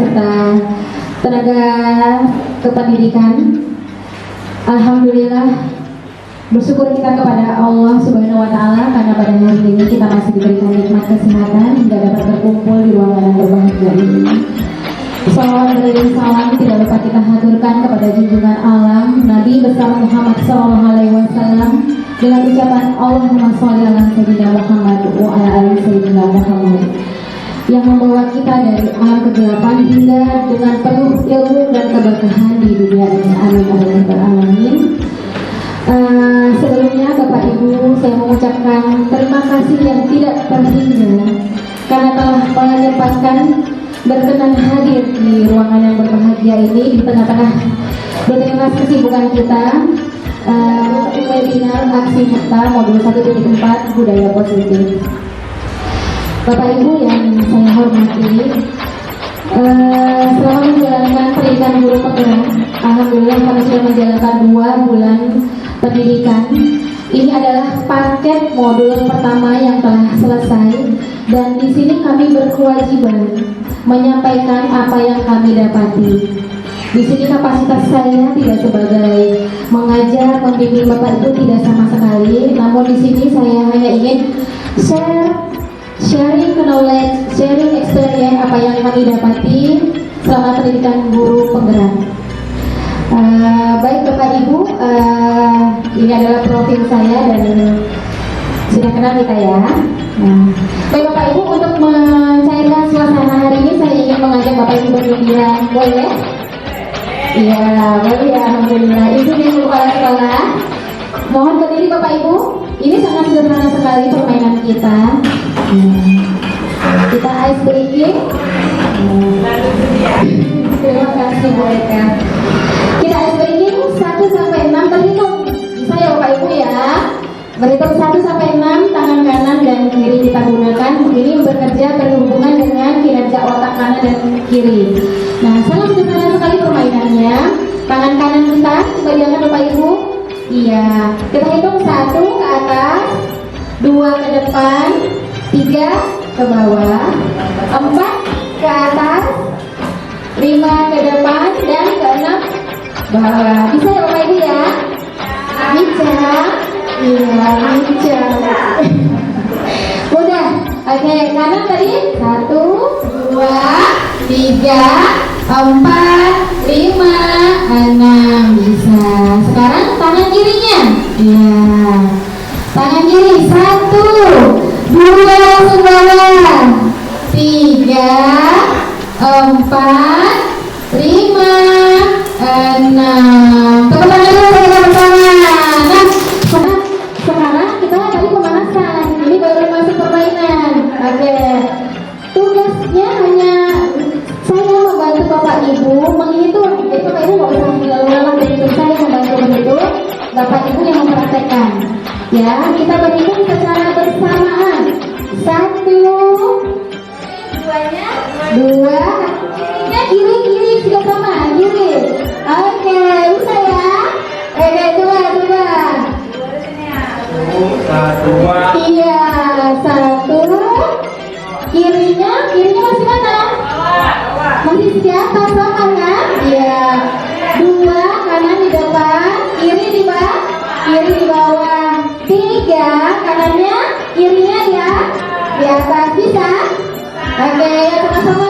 serta tenaga kependidikan. Alhamdulillah, bersyukur kita kepada Allah Subhanahu wa Ta'ala karena pada hari ini kita masih diberikan nikmat kesehatan hingga dapat berkumpul di ruangan yang berbahagia ini. Salawat dan salam tidak lupa kita haturkan kepada junjungan alam Nabi besar Muhammad SAW dengan ucapan Allahumma sholli ala sayyidina Muhammad wa ala ali sayyidina Muhammad, yang membawa kita dari alam kegelapan hingga dengan penuh ilmu dan keberkahan di dunia ini. Amin ya rabbal alamin. Sebelumnya Bapak Ibu, saya mengucapkan terima kasih yang tidak terhingga karena telah menyempatkan berkenan hadir di ruangan yang berbahagia ini di tengah-tengah kesibukan kita. Webinar Aksi Nyata Modul 1.4 Budaya Positif. Bapak Ibu yang saya hormati, selama menjalankan pendidikan guru penggerak, alhamdulillah kami sudah menjalankan 2 bulan pendidikan. Ini adalah paket modul pertama yang telah selesai, dan di sini kami berkewajiban menyampaikan apa yang kami dapati. Di sini kapasitas saya tidak sebagai mengajar, membimbing Bapak Ibu, tidak sama sekali. Namun di sini saya hanya ingin sharing knowledge, sharing experience apa yang kami dapati selama pendidikan guru penggerak. Baik Bapak Ibu, ini adalah profil saya dan sudah kenal kita ya. Baik Bapak Ibu, untuk mencairkan suasana hari ini saya ingin mengajak Bapak Ibu bergembira, boleh? Iya, boleh ya, alhamdulillah. Itu di kepala sekolah. Mohon berdiri Bapak Ibu. Ini sangat sederhana sekali permainan kita. Kita ice breaking. Terima kasih Bu Eka. Kita ice breaking 1 sampai 6 terhitung. Bisa ya Bapak Ibu ya. Berhitung 1 sampai 6, tangan kanan dan kiri kita gunakan. Ini bekerja berhubungan dengan kinerja otak kanan dan kiri. Nah, sangat sederhana sekali permainannya. Tangan kanan kita coba diangkat Bapak Ibu. Iya, kita hitung 1 ke atas, 2 ke depan, 3 ke bawah, 4 ke atas, 5 ke depan, dan ke 6 bawah. Bisa ya Bapak Ibu ya? Bisa. Iya, bisa. Udah. Oke, kanan tadi 1, 2, 3, 4, 5, 6. Bisa. Sekarang tangan kirinya. Iya. Tangan kiri 1, 2 langsung bawah, 3, 4, 5, 6. Tepuk tangan dulu kita bersama. Nah, sekarang kita tadi pemanasan. Ini baru masuk permainan. Oke. Tugasnya hanya saya membantu Bapak Ibu menghitung. Jadi Bapak Ibu nggak usah lalu-lalang berhitung, saya membantu menghitung, Bapak Ibu yang mempraktekkan. Ya, kita berhitung secara bersamaan. 1, 2, kiri sudah sama, kiri. Oke, bisa ya? Oke, coba. 1, 2. Iya, 1. Kirinya masih mana? Masih di atas sama kan? Iya. 2, kanan di depan, kiri di bawah. 3, kanannya, kirinya di atas. Bisa? Oke, sama-sama.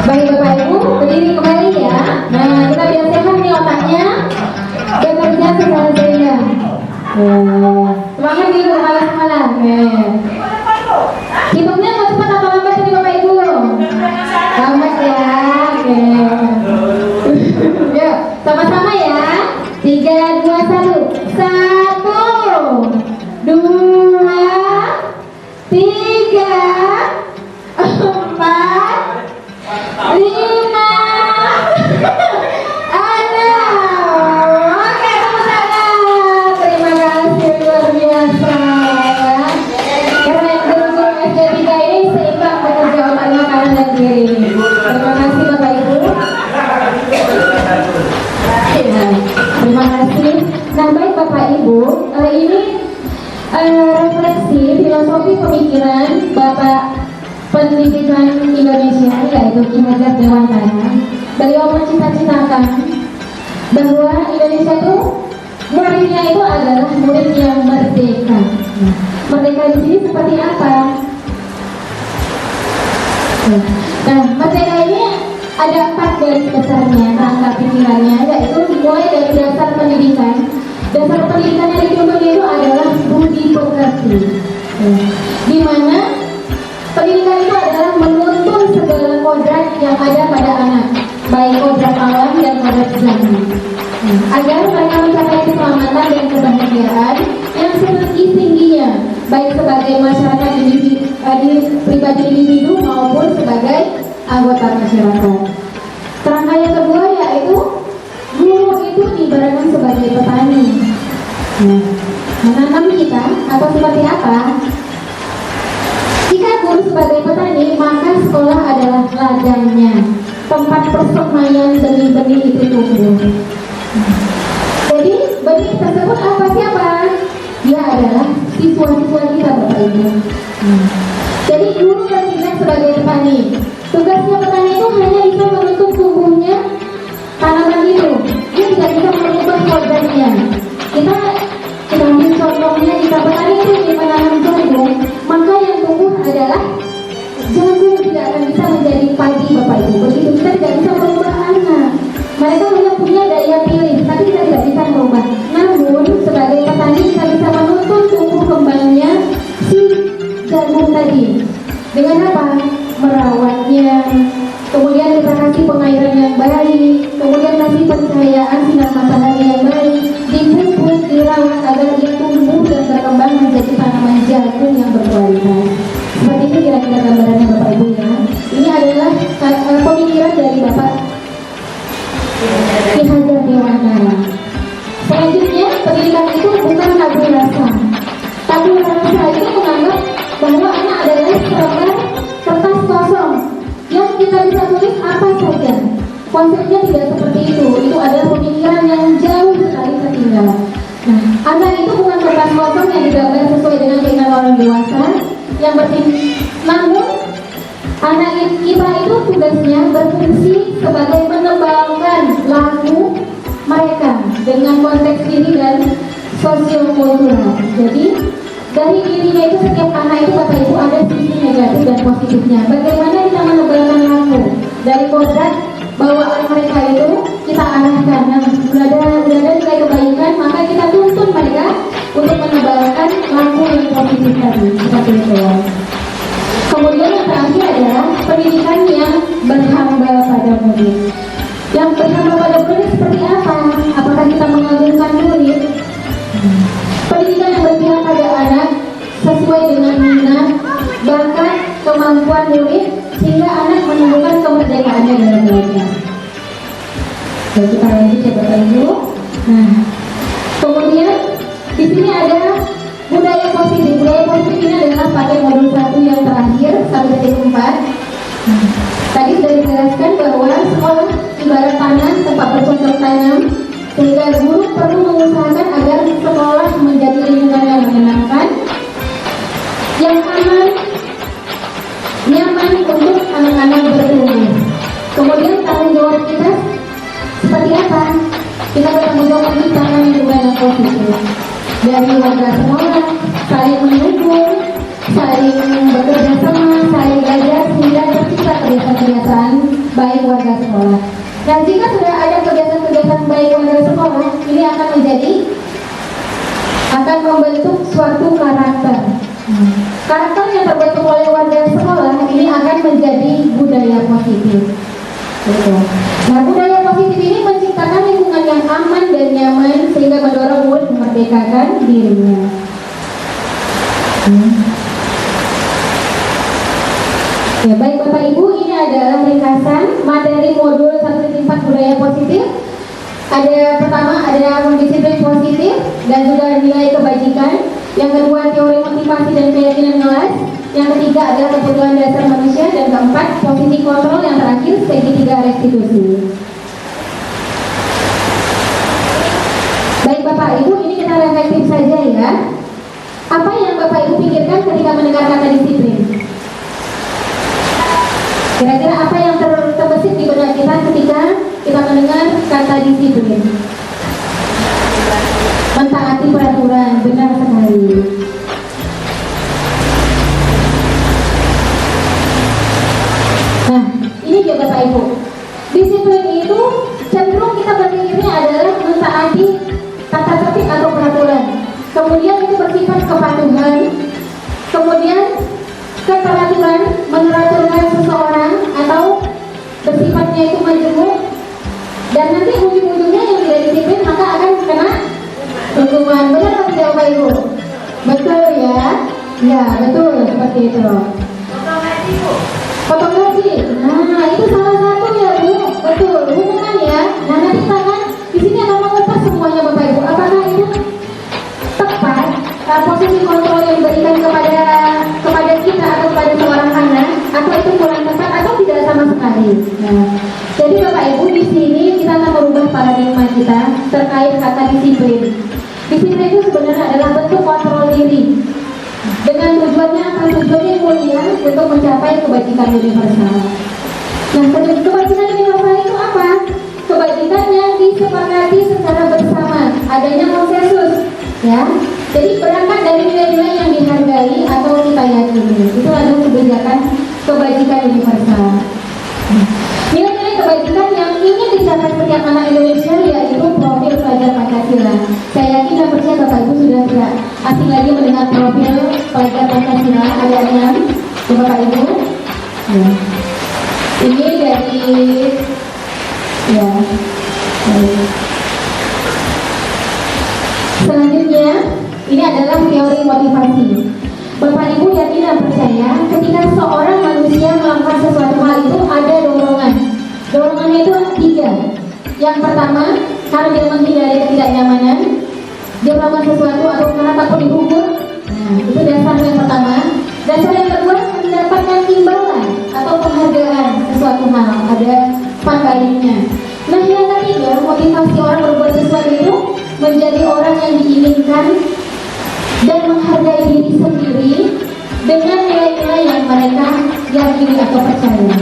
Baik Bapak Ibu, berdiri kembali ya. Nah, kita biasakan nih otaknya bekerja secara seimbang. Semangat gitu, malah. Hitungnya mau cepat atau lambat ini Bapak Ibu? pendidikan Indonesia, yaitu Ki Hajar Dewantara, beliau mencita-citakan bahwa Indonesia itu muridnya itu adalah murid yang merdeka. Merdeka di sini seperti apa? Nah, merdeka ini ada 4 garis besarnya, rangka pikirannya, yaitu mulai dari dasar pendidikan. Dasar pendidikan yang dicontoh itu adalah budi pekerti, di mana pendidikan itu adalah menuntun segala kodrat yang ada pada anak, baik kodrat alam dan kodrat zaman, agar mereka mencapai keselamatan dan kebahagiaan yang setinggi-tingginya, baik sebagai masyarakat pribadi individu maupun sebagai anggota masyarakat. Kerangka yang kedua yaitu guru itu diibaratkan sebagai petani, menanam kita atau seperti apa? Jika guru sebagai petani, maka sekolah adalah ladangnya, tempat persemaian benih-benih itu tumbuh. Jadi benih tersebut apa siapa? Dia adalah siswa-siswa kita, Bapak Ibu. Jadi guru bertindak sebagai petani. Tugasnya petani itu hanya bisa menutup tumbuhnya tanaman itu. Dia tidak bisa mengubah kodratnya. Kita ambil contohnya, jika petani itu di menanam jagung, maka yang tumbuh adalah jagung, tidak akan bisa menjadi padi, Bapak Ibu. Begitu kita tidak bisa merubah anak. Mereka hanya punya daya pilih, tapi kita tidak bisa merubah. Namun sebagai petani kita bisa menuntun tumbuh kembangnya si jagung tadi. Dengan apa? Merawatnya, kemudian kita kasih pengairan yang baik, kemudian kasih pencahayaan sinar matahari yang baik, dipupuk, dirawat agar dia tumbuh dan berkembang menjadi tanaman jagung yang berkualitas. Seperti itu kira-kira gambarannya, Bapak Ibu ya. Ini adalah pemikiran dari Bapak Ki Hajar Dewantara. Selanjutnya, pendidikan itu bukan tabula rasa. Tabula rasa itu menganggap bahwa anak adalah selembar kertas kosong yang kita bisa tulis apa saja. Konsepnya tidak seperti itu. Itu adalah pemikiran yang jauh sekali tertinggal. Nah, anak itu bukan kertas kosong yang digambar sesuai dengan keinginan orang dewasa yang namun anak kita itu tugasnya berfungsi sebagai menebalkan laku mereka dengan konteks diri dan sosiokultural. Jadi dari dirinya itu setiap anak itu, Bapak Ibu, ada sisi negatif dan positifnya. Bagaimana kita menebalkan laku dari kodrat bawaan mereka itu kita arahkan. Nah, berada nilai kebaikan, maka kita tuntun mereka untuk menebalkan laku yang positif tadi, seperti itu. Kemudian yang terakhir adalah pendidikan yang berhamba pada murid. Yang berhamba pada murid seperti apa? Apakah kita mengagungkan murid? Pendidikan yang berpihak pada anak sesuai dengan minat, bakat, kemampuan murid, sehingga anak menemukan kemerdekaannya dalam belajar. Jadi kita lanjut ya Bapak Ibu. Nah, kemudian di sini ada budaya positif. Budaya positif ini adalah pada modul 1 yang terakhir 1.4. Tadi sudah dijelaskan bahwa sekolah ibarat tanah, tempat bercocok tanam, sehingga guru perlu mengusahakan agar sekolah menjadi lingkungan yang menyenangkan, yang aman, nyaman untuk anak-anak bertumbuh. Kemudian tanggung jawab kita seperti apa? Kita bertanggung jawab menciptakan lingkungan yang positif dari warga sekolah, saling mendukung, saling bekerja sama, saling belajar sehingga tercipta kebiasaan-kebiasaan baik warga sekolah. Dan jika sudah ada kegiatan-kegiatan baik warga sekolah, ini akan membentuk suatu karakter. Karakter yang terbentuk oleh warga sekolah ini akan menjadi budaya positif. Nah, budaya positif ini menciptakan lingkungan yang aman dan nyaman sehingga mendorong murid memerdekakan dirinya. Ya, baik Bapak Ibu, ini adalah ringkasan materi modul 1.4 budaya positif. Ada pertama ada disiplin positif dan juga nilai kebajikan. Yang kedua teori motivasi dan keyakinan kelas. Yang ketiga adalah kebutuhan dasar manusia, dan keempat posisi kontrol, yang terakhir segitiga restitusi. Baik Bapak Ibu, ini kita reflektif saja ya. Apa yang Bapak Ibu pikirkan ketika mendengar kata disiplin? kita mendengar kata disiplin. Mentaati peraturan, benar sekali. Nah, ini juga Bapak Ibu. Disiplin itu cenderung kita berpikirnya adalah mentaati tata tertib atau peraturan. Kemudian itu bersifat kepatuhan. Kemudian keteraturan, meneraturkan seseorang atau bersifatnya itu majemuk. Dan nanti ujung-ujungnya yang tidak disiplin maka akan kena hukuman. Benar atau tidak Bapak Ibu? Betul ya? Ya betul seperti itu. Potong gaji. Nah itu salah satu ya Bu. Betul, hukuman ya. Nah nanti kita kan di sini akan mengupas semuanya Bapak Ibu. Apakah itu tepat posisi kontrol yang diberikan kepada kita atau kepada seorang anak, atau itu kurang tepat atau tidak sama sekali. Nah, jadi Bapak Ibu di sini kita akan merubah paradigma kita terkait kata disiplin. Disiplin itu sebenarnya adalah bentuk kontrol diri dengan tujuannya akan tujuannya mulia untuk mencapai kebajikan universal. Nah, kebajikan universal itu apa? Kebajikan yang disepakati secara bersama, adanya konsensus, ya. Jadi berangkat dari nilai-nilai yang dihargai atau kita yakini. Itu adalah kebajikan universal. Nilai-nilai kebajikan yang ingin dicapai setiap anak Indonesia yaitu profil pelajar Pancasila. Saya yakin dan percaya Bapak Ibu sudah tidak asing lagi mendengar profil pelajar Pancasila. Ada yang Bapak Ibu? Ya. Ini dari ya. Selanjutnya, ini adalah teori motivasi. Bapak Ibu yakin dan percaya ketika seorang manusia melakukan sesuatu hal itu ada dorongan. Dorongannya itu 3. Yang pertama, karena dia menghindari ketidaknyamanan, dia melakukan sesuatu atau karena takut dihukum. Nah, itu dasar yang pertama. Dasar yang kedua, mendapatkan imbalan atau penghargaan sesuatu hal. Ada pangkalinya. Nah, yang ketiga, motivasi orang berbuat sesuatu itu menjadi orang yang diinginkan dan menghargai diri sendiri dengan nilai-nilai yang mereka yakini atau percaya.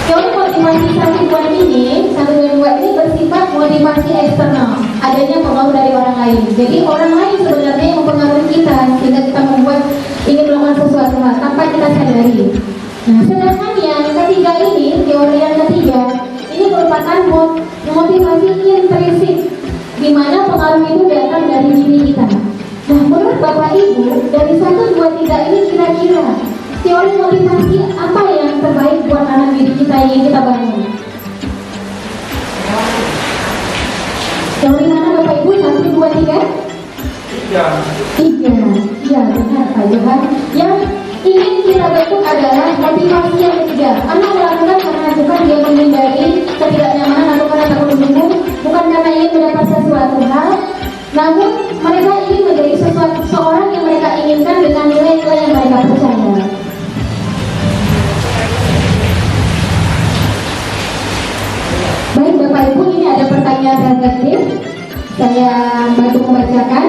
Teori motivasi 1, 2 ini bersifat motivasi eksternal, adanya pengaruh dari orang lain. Jadi orang lain sebenarnya yang mempengaruhi kita sehingga kita membuat ingin melakukan sesuatu hal tanpa kita sadari. Nah, sedangkan yang ketiga ini, teori yang ketiga, ini merupakan motivasi intrinsik, di mana pengaruh itu datang dari diri kita. Nah, menurut Bapak Ibu, dari 1, 2, 3 ini kira-kira teori motivasi apa yang terbaik buat anak diri kita yang kita bangun? Teori mana Bapak Ibu? 1, 2, 3? 3. Ya, benar Pak Johan. Yang ingin kita bentuk adalah motivasi yang ketiga. Anak melakukan karena bukan dia menghindari ketidaknyamanan atau karena takut dihukum, bukan karena ingin mendapat sesuatu hal, namun mereka ingin menjadi seorang yang mereka inginkan dengan nilai-nilai yang mereka percaya. Baik Bapak Ibu, ini ada pertanyaan reflektif. Saya bantu membacakan.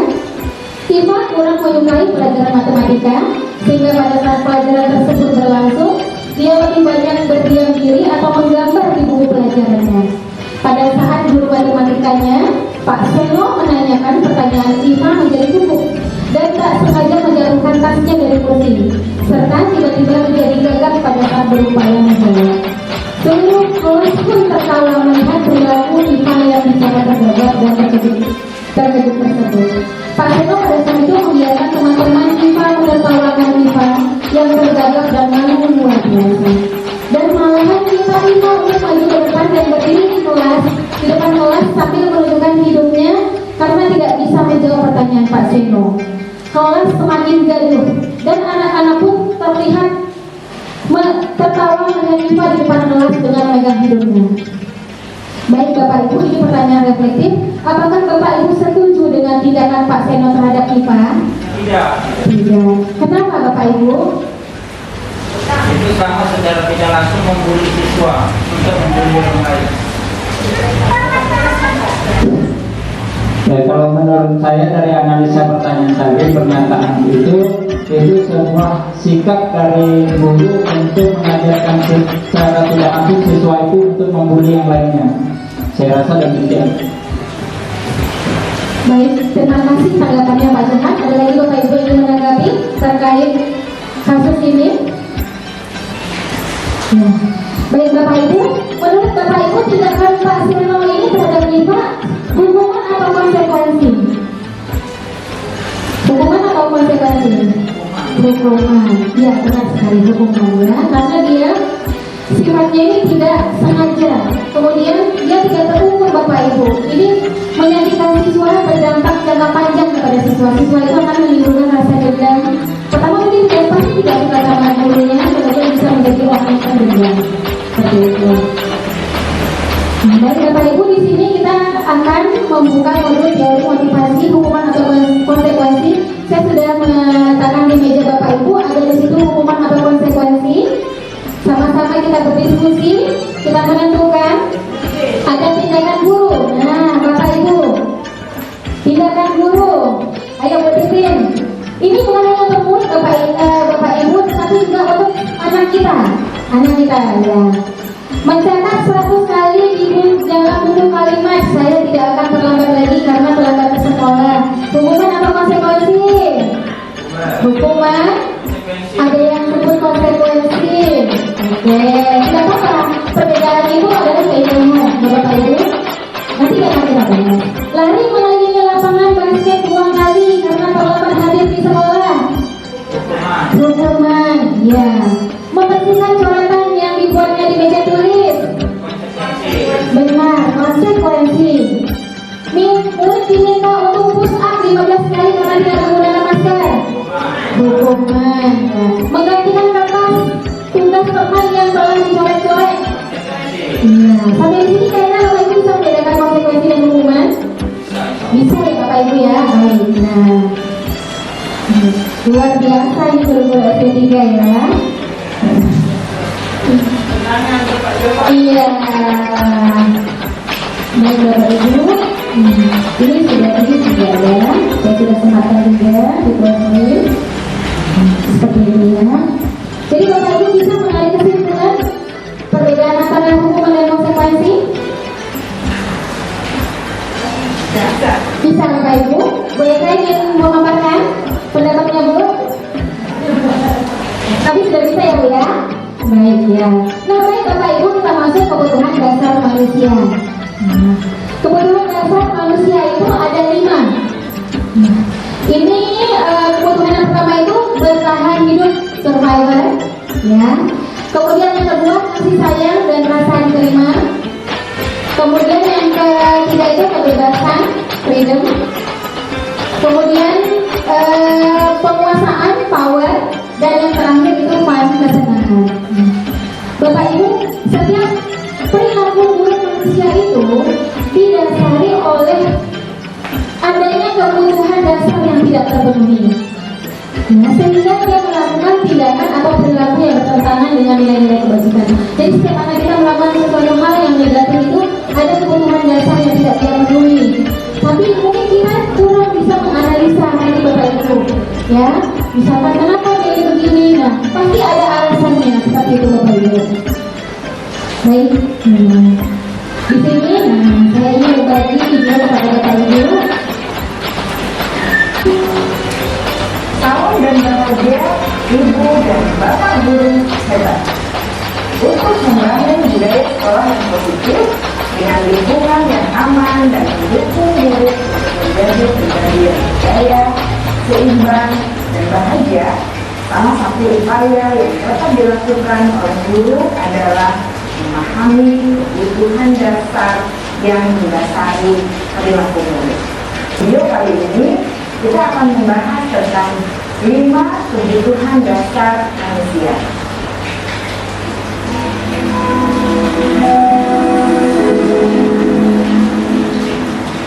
Tifa kurang menyukai pelajaran matematika, sehingga pada saat pelajaran tersebut berlangsung, dia lebih banyak berdiam diri atau menggambar di buku pelajarannya. Pada saat guru matematikanya, Pak Seno menanyakan pertanyaan Tifa menjadi gugup dan tak sengaja menjatuhkan tasnya dari kursi, serta tiba-tiba menjadi gagap pada saat berupaya menjawab. Seluruh kelas pun tertawa melihat perilaku Tifa yang bicara tergagap dan terkejut tersebut. Pak Seno pada saat itu membiarkan teman-teman Tifa menertawakan Tifa yang tergagap dan malu luar biasa. Dan malahan Tifa untuk maju ke depan dan berdiri di depan kelas sambil menunjukkan hidungnya karena tidak bisa menjawab pertanyaan Pak Seno. Kelas semakin gaduh dan anak-anak pun terlihat tertawa melihat Tifa di depan kelas dengan megang hidungnya. Baik Bapak Ibu, ini pertanyaan reflektif. Apakah Bapak Ibu setuju dengan tindakan Pak Seno terhadap Tifa? Tidak. Tidak. Kenapa Bapak Ibu? Itu sama secara tidak langsung membuli siswa untuk membuli orang lain. Ya, kalau menurut saya dari analisa pertanyaan tadi, pernyataan itu yaitu sebuah sikap dari guru untuk mengajarkan secara tidak langsung siswa itu untuk membuli yang lainnya. Saya rasa demikian. Baik, terima kasih tanggapannya Pak Johan. Ada lagi Bapak Ibu yang menanggapi terkait kasus ini? Ya. Baik Bapak Ibu, menurut Bapak Ibu tindakan Pak Sirno ini terhadap Diva hukuman atau konsekuensi? Hukuman atau konsekuensi? Hukuman. Ya benar sekali, hukuman ya, karena dia sifatnya ini tidak sengaja, kemudian dia tidak terukur Bapak Ibu. Ini menyakitkan siswa, berdampak jangka panjang kepada siswa. Siswa itu akan menimbulkan rasa dendam. Pertama mungkin dia pasti tidak suka sama gurunya, kemudian bisa menjadi orang yang pendendam. Seperti itu. Baik Bapak Ibu, di sini kita akan membuka modul teori motivasi, hukuman atau konsekuensi. Saya sudah meletakkan di meja Bapak Ibu, ada di situ hukuman atau konsekuensi. Sama-sama kita berdiskusi, kita menentukan ada tindakan guru. Nah, Bapak Ibu, tindakan guru, ayo berpimpin. Ini bukan hanya untuk murid Bapak Ibu, tetapi juga untuk anak kita ya. Mencetak 100 kali dalam buku kalimat. Saya tidak akan terlambat lagi karena terlambat ke sekolah. Hukuman atau konsekuensi? Hukuman. Ada yang sebut konsekuensi. Oke, tidak apa-apa. Perbedaan itu adalah keinginan, Bapak Ibu. Nanti akan kita bahas. Lari mengelilingi lapangan basket 2 kali karena terlambat hadir di sekolah. Hukuman, ya. Membersihkan coretan yang dibuatnya di meja tulis. Benar, konsekuensi. Murid diminta untuk push up 15 kali karena tidak menggunakan masker. Hukuman, ya. Menggantikan kertas tugas teman yang telah dicoret-coret. Iya, sampai di sini kayaknya Bapak Ibu bisa membedakan konsekuensi dan hukuman. Bisa ya Bapak Ibu ya. Baik, nah luar biasa ini guru-guru SD3 ya. Iya. Baik Bapak Ibu, ini sudah ya. Saya sudah sempatkan juga di browsing seperti ini ya. Jadi Bapak Ibu bisa menarik kesimpulan perbedaan antara hukuman dan konsekuensi? Bisa Bapak Ibu? Boleh saya ingin memaparkan pendapatnya Bu? Tapi sudah bisa ya Bu ya? Baik ya. Nah baik Bapak Ibu, kita masuk kebutuhan dasar manusia. Kebutuhan dasar manusia itu ada 5. Ini kebutuhan yang pertama itu bertahan hidup, survivor, ya. Kemudian yang kedua kasih sayang dan rasa diterima. Kemudian yang ketiga itu kebebasan, freedom. Kemudian penguasaan, power, dan yang terakhir itu kesenangan. Bapak Ibu, setiap perilaku buruk manusia itu didasari oleh adanya kebutuhan dasar yang tidak terpenuhi. Nah, sehingga dia melakukan tindakan atau perilaku yang bertentangan dengan nilai-nilai kebajikan. Jadi setiap anak kita melakukan sesuatu hal yang negatif itu ada kebutuhan dasar yang tidak dia penuhi. Tapi mungkin kita kurang bisa menganalisa hati Bapak Ibu, ya. Misalkan kenapa dia begini, nah pasti ada alasannya seperti itu Bapak Ibu. Baik, di sini saya ingin berbagi video kepada Bapak Ibu. Salam dan bahagia Ibu dan Bapak Guru hebat untuk membangun budaya sekolah yang positif dengan lingkungan yang aman dan mendukung guru menjadi pribadi yang percaya, seimbang, dan bahagia. Salah satu upaya yang dapat dilakukan oleh guru adalah memahami kebutuhan dasar yang mendasari perilaku murid. Video kali ini kita akan membahas tentang 5 kebutuhan dasar manusia.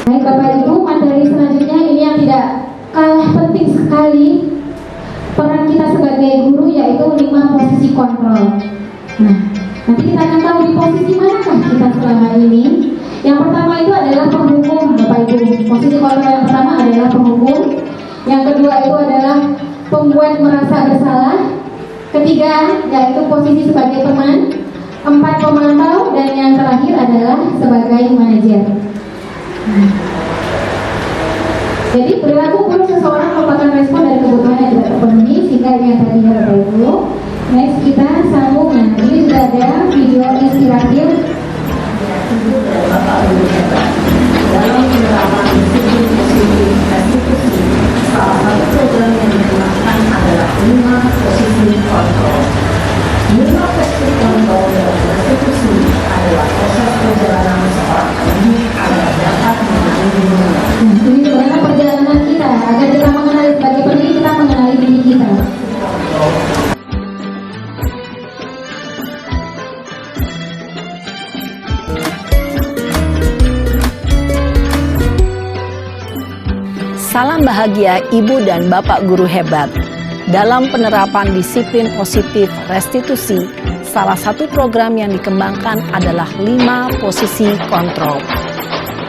Baik Bapak Ibu, materi selanjutnya ini yang tidak kalah penting sekali peran kita sebagai guru, yaitu 5 posisi kontrol. Nah, nanti kita akan tahu di posisi manakah kita selama ini. Yang pertama itu adalah penghukum Bapak Ibu. Posisi kontrol yang pertama adalah penghukum. Yang kedua itu adalah pembuat merasa bersalah. Ketiga, yaitu posisi sebagai teman. 4, pemantau. Dan yang terakhir adalah sebagai manajer. Jadi perilaku buruk seseorang merupakan respon dari kebutuhan yang tidak terpenuhi, sehingga ini yang tadi Bapak Ibu. Next kita sambung. Nah, ini sudah ada video inspiratif. Dalam penerapan disiplin positif restitusi, salah satu program yang digunakan adalah 5 posisi kontrol. 5 posisi kontrol dalam restitusi adalah proses perjalanan seorang pendidik agar dapat mengenali dirinya. Nah, ini bagaimana perjalanan kita agar kita mengenali sebagai pendidik, kita mengenali diri kita. Salam bahagia Ibu dan Bapak guru hebat. Dalam penerapan disiplin positif restitusi, salah satu program yang dikembangkan adalah 5 posisi kontrol.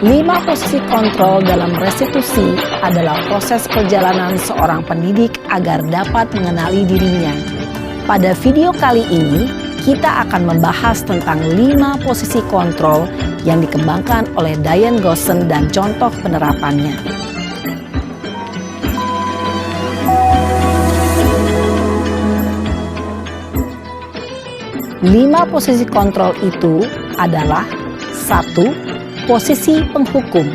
5 posisi kontrol dalam restitusi adalah proses perjalanan seorang pendidik agar dapat mengenali dirinya. Pada video kali ini, kita akan membahas tentang 5 posisi kontrol yang dikembangkan oleh Diane Goshen dan contoh penerapannya. 5 posisi kontrol itu adalah 1. Posisi penghukum.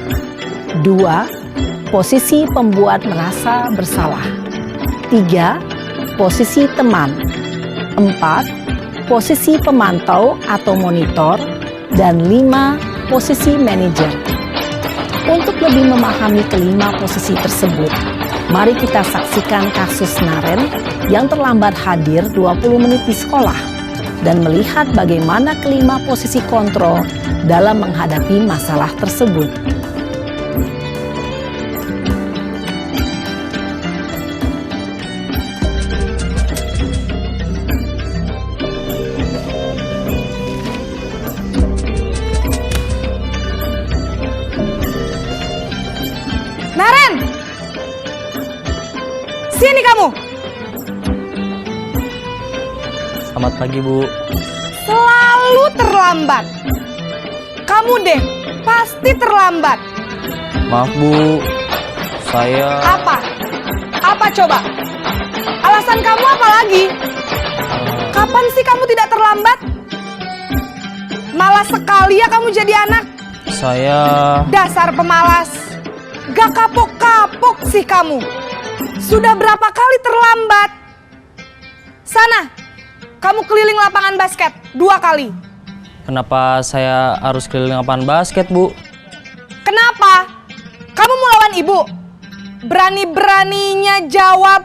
2. Posisi pembuat merasa bersalah. 3. Posisi teman. 4. Posisi pemantau atau monitor. Dan 5. Posisi manajer. Untuk lebih memahami kelima posisi tersebut, mari kita saksikan kasus Naren yang terlambat hadir 20 menit di sekolah dan melihat bagaimana kelima posisi kontrol dalam menghadapi masalah tersebut. Naren! Sini kamu! Selamat pagi, Bu. Selalu terlambat. Kamu deh, pasti terlambat. Maaf, Bu. Saya... Apa? Apa coba? Alasan kamu apa lagi? Kapan sih kamu tidak terlambat? Malas sekali ya kamu jadi anak. Saya... Dasar pemalas. Gak kapok-kapok sih kamu. Sudah berapa kali terlambat? Sana, kamu keliling lapangan basket 2 kali. Kenapa saya harus keliling lapangan basket, Bu? Kenapa? Kamu mau lawan ibu? Berani-beraninya jawab.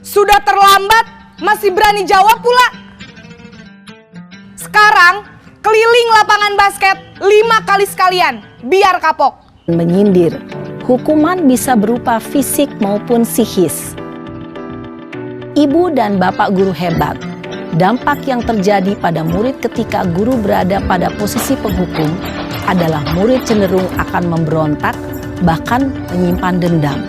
Sudah terlambat, masih berani jawab pula. Sekarang, keliling lapangan basket 5 kali sekalian, biar kapok. Menyindir, hukuman bisa berupa fisik maupun psikis. Ibu dan Bapak guru hebat, dampak yang terjadi pada murid ketika guru berada pada posisi penghukum adalah murid cenderung akan memberontak, bahkan menyimpan dendam.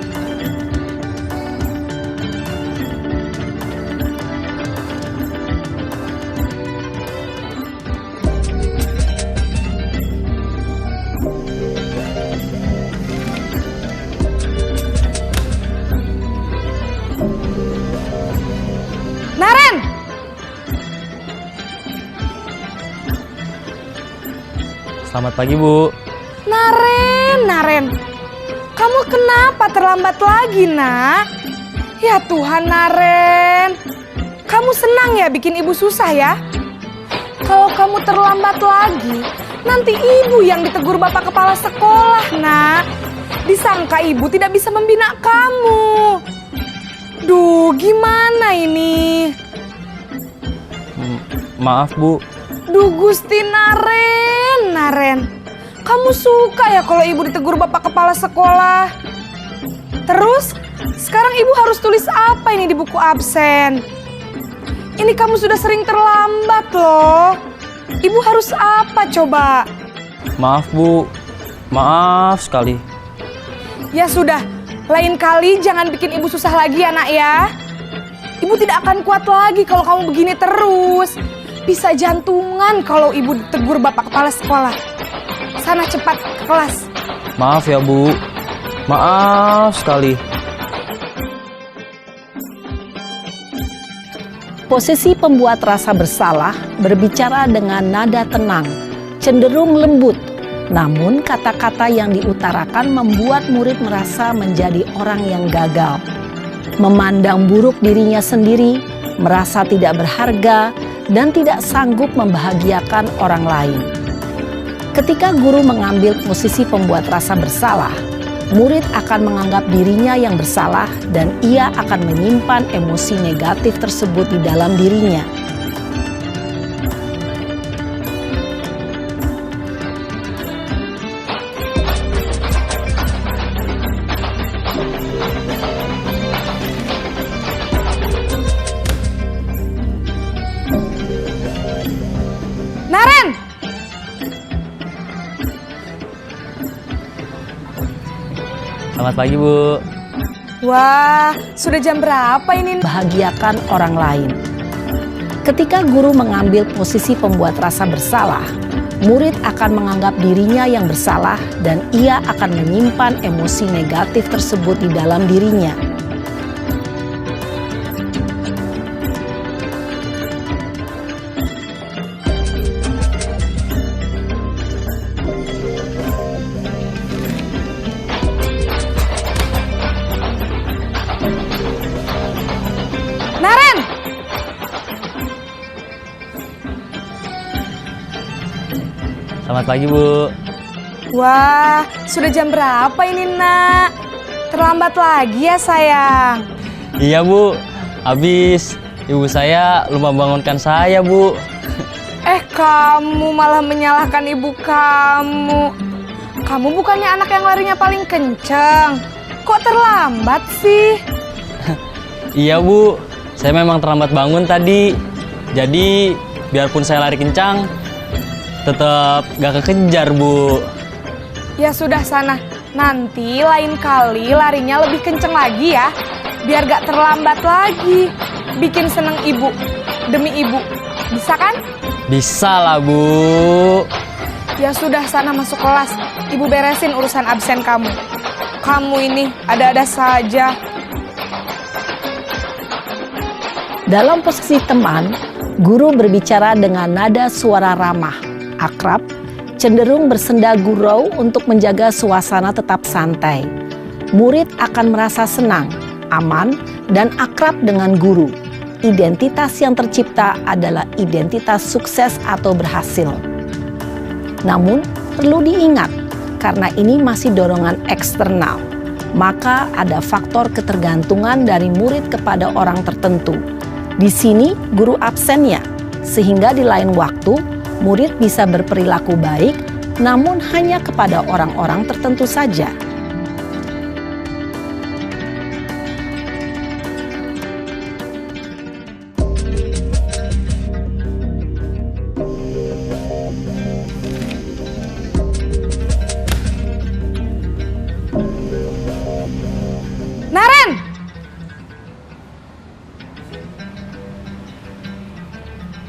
Naren! Selamat pagi, Bu. Naren. Kamu kenapa terlambat lagi, nak? Ya Tuhan, Naren. Kamu senang ya bikin ibu susah ya? Kalau kamu terlambat lagi, nanti ibu yang ditegur bapak kepala sekolah, nak. Disangka ibu tidak bisa membina kamu. Duh, gimana ini? Maaf, Bu. Duh, Gusti Naren. Kamu suka ya kalau ibu ditegur bapak kepala sekolah? Terus, sekarang ibu harus tulis apa ini di buku absen? Ini kamu sudah sering terlambat loh. Ibu harus apa coba? Maaf, Bu. Maaf sekali. Ya sudah, lain kali jangan bikin ibu susah lagi ya nak ya. Ibu tidak akan kuat lagi kalau kamu begini terus. Bisa jantungan kalau ibu ditegur bapak kepala sekolah. Sana cepat ke kelas. Maaf ya Bu, maaf sekali. Posisi pembuat rasa bersalah berbicara dengan nada tenang, cenderung lembut. Namun kata-kata yang diutarakan membuat murid merasa menjadi orang yang gagal. Memandang buruk dirinya sendiri, merasa tidak berharga, dan tidak sanggup membahagiakan orang lain. Ketika guru mengambil posisi pembuat rasa bersalah, murid akan menganggap dirinya yang bersalah dan ia akan menyimpan emosi negatif tersebut di dalam dirinya. Naren! Selamat pagi Bu. Wah, sudah jam berapa ini? Bahagiakan orang lain. Ketika guru mengambil posisi pembuat rasa bersalah, murid akan menganggap dirinya yang bersalah dan ia akan menyimpan emosi negatif tersebut di dalam dirinya. Naren! Selamat pagi Bu. Wah, sudah jam berapa ini, Nak? Terlambat lagi ya, sayang. Iya Bu, habis ibu saya lupa bangunkan saya Bu. Kamu malah menyalahkan ibu kamu. Kamu bukannya anak yang larinya paling kenceng. Kok terlambat sih? Iya Bu, saya memang terlambat bangun tadi. Jadi biarpun saya lari kencang, tetap gak kekejar Bu. Ya sudah sana, nanti lain kali larinya lebih kenceng lagi ya. Biar gak terlambat lagi. Bikin seneng ibu, demi ibu. Bisa kan? Bisa lah Bu. Ya sudah sana masuk kelas. Ibu beresin urusan absen kamu. Kamu ini ada-ada saja. Dalam posisi teman, guru berbicara dengan nada suara ramah, akrab, cenderung bersenda gurau untuk menjaga suasana tetap santai. Murid akan merasa senang, aman, dan akrab dengan guru. Identitas yang tercipta adalah identitas sukses atau berhasil. Namun, perlu diingat, karena ini masih dorongan eksternal, maka ada faktor ketergantungan dari murid kepada orang tertentu. Di sini guru absennya, sehingga di lain waktu murid bisa berperilaku baik, namun hanya kepada orang-orang tertentu saja. Naren!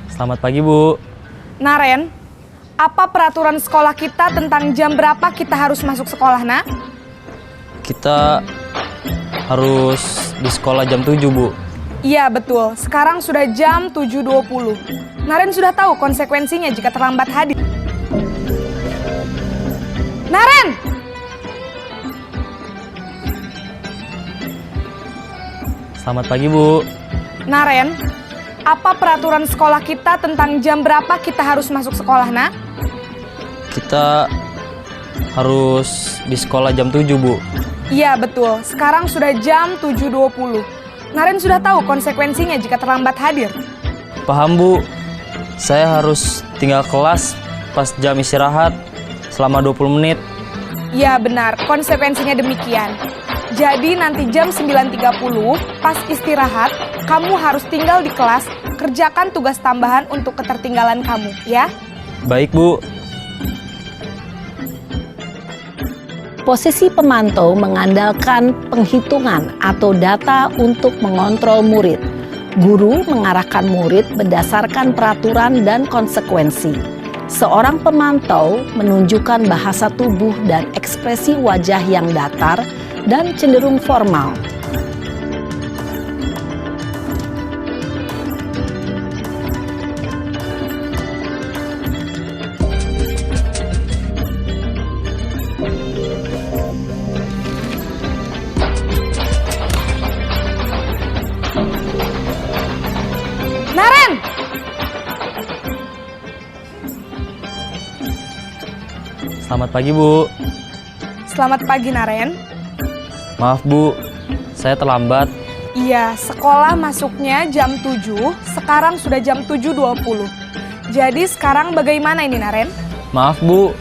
Selamat pagi Bu. Naren, apa peraturan sekolah kita tentang jam berapa kita harus masuk sekolah, Nak? Kita harus di sekolah jam 7 Bu. Iya betul, sekarang sudah jam 7.20. Naren sudah tahu konsekuensinya jika terlambat hadir. Naren! Selamat pagi Bu. Naren, apa peraturan sekolah kita tentang jam berapa kita harus masuk sekolah, Nak? Kita harus di sekolah jam 7 Bu. Iya betul, sekarang sudah jam 7.20. Naren sudah tahu konsekuensinya jika terlambat hadir. Paham Bu. Saya harus tinggal kelas pas jam istirahat selama 20 menit. Iya benar, konsekuensinya demikian. Jadi nanti jam 9.30 pas istirahat, kamu harus tinggal di kelas, kerjakan tugas tambahan untuk ketertinggalan kamu, ya? Baik Bu. Posisi pemantau mengandalkan penghitungan atau data untuk mengontrol murid. Guru mengarahkan murid berdasarkan peraturan dan konsekuensi. Seorang pemantau menunjukkan bahasa tubuh dan ekspresi wajah yang datar dan cenderung formal. Naren! Selamat pagi, Bu. Selamat pagi, Naren. Maaf, Bu. Saya terlambat. Iya, sekolah masuknya jam 7, sekarang sudah jam 7.20. Jadi sekarang bagaimana ini, Naren? Maaf, Bu.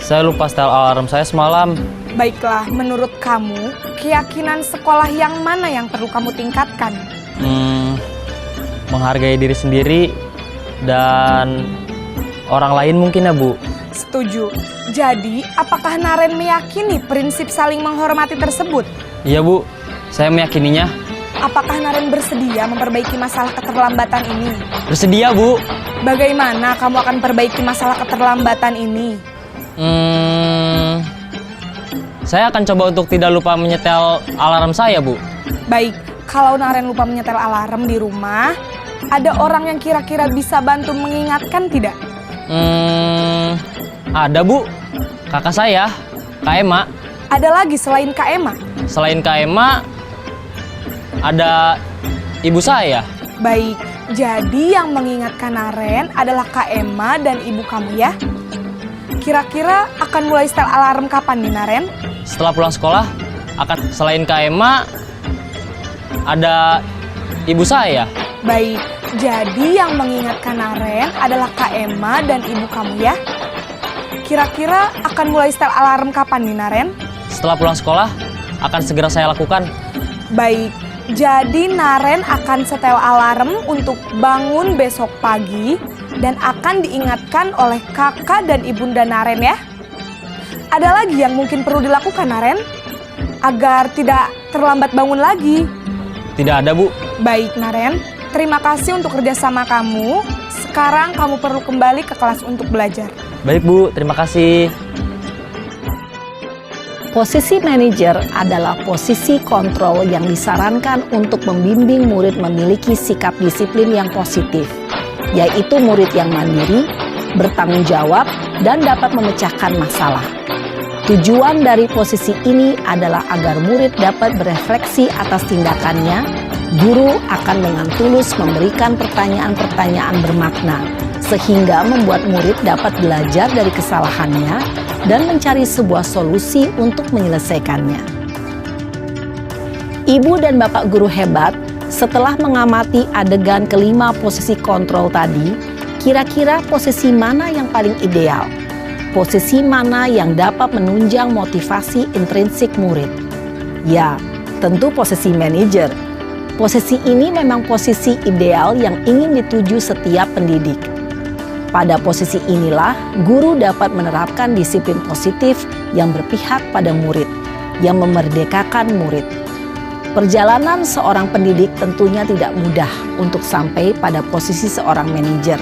Saya lupa setel alarm saya semalam. Baiklah, menurut kamu, keyakinan sekolah yang mana yang perlu kamu tingkatkan? Menghargai diri sendiri dan orang lain mungkin ya, Bu. Setuju. Jadi, apakah Naren meyakini prinsip saling menghormati tersebut? Iya, Bu. Saya meyakininya. Apakah Naren bersedia memperbaiki masalah keterlambatan ini? Bersedia, Bu. Bagaimana kamu akan perbaiki masalah keterlambatan ini? Saya akan coba untuk tidak lupa menyetel alarm saya, Bu. Baik, kalau Naren lupa menyetel alarm di rumah, ada orang yang kira-kira bisa bantu mengingatkan tidak? Ada, Bu. Kakak saya, Kak Ema. Ada lagi selain Kak Ema? Selain Kak Ema, ada ibu saya. Baik, jadi yang mengingatkan Naren adalah Kak Ema dan ibu kamu ya? Kira-kira akan mulai setel alarm kapan nih, Naren? Setelah pulang sekolah, akan selain Kak Ema, ada ibu saya. Baik, jadi yang mengingatkan Naren adalah Kak Ema dan ibu kamu ya? Kira-kira akan mulai setel alarm kapan nih, Naren? Setelah pulang sekolah, akan segera saya lakukan. Baik, jadi Naren akan setel alarm untuk bangun besok pagi dan akan diingatkan oleh kakak dan ibunda Naren ya. Ada lagi yang mungkin perlu dilakukan, Naren? Agar tidak terlambat bangun lagi. Tidak ada, Bu. Baik, Naren. Terima kasih untuk kerjasama kamu. Sekarang kamu perlu kembali ke kelas untuk belajar. Baik, Bu. Terima kasih. Posisi manajer adalah posisi kontrol yang disarankan untuk membimbing murid memiliki sikap disiplin yang positif, yaitu murid yang mandiri, bertanggung jawab, dan dapat memecahkan masalah. Tujuan dari posisi ini adalah agar murid dapat berefleksi atas tindakannya. Guru akan dengan tulus memberikan pertanyaan-pertanyaan bermakna, sehingga membuat murid dapat belajar dari kesalahannya dan mencari sebuah solusi untuk menyelesaikannya. Ibu dan Bapak guru hebat, setelah mengamati adegan kelima posisi kontrol tadi, kira-kira posisi mana yang paling ideal? Posisi mana yang dapat menunjang motivasi intrinsik murid? Ya, tentu posisi manajer. Posisi ini memang posisi ideal yang ingin dituju setiap pendidik. Pada posisi inilah, guru dapat menerapkan disiplin positif yang berpihak pada murid, yang memerdekakan murid. Perjalanan seorang pendidik tentunya tidak mudah untuk sampai pada posisi seorang manajer.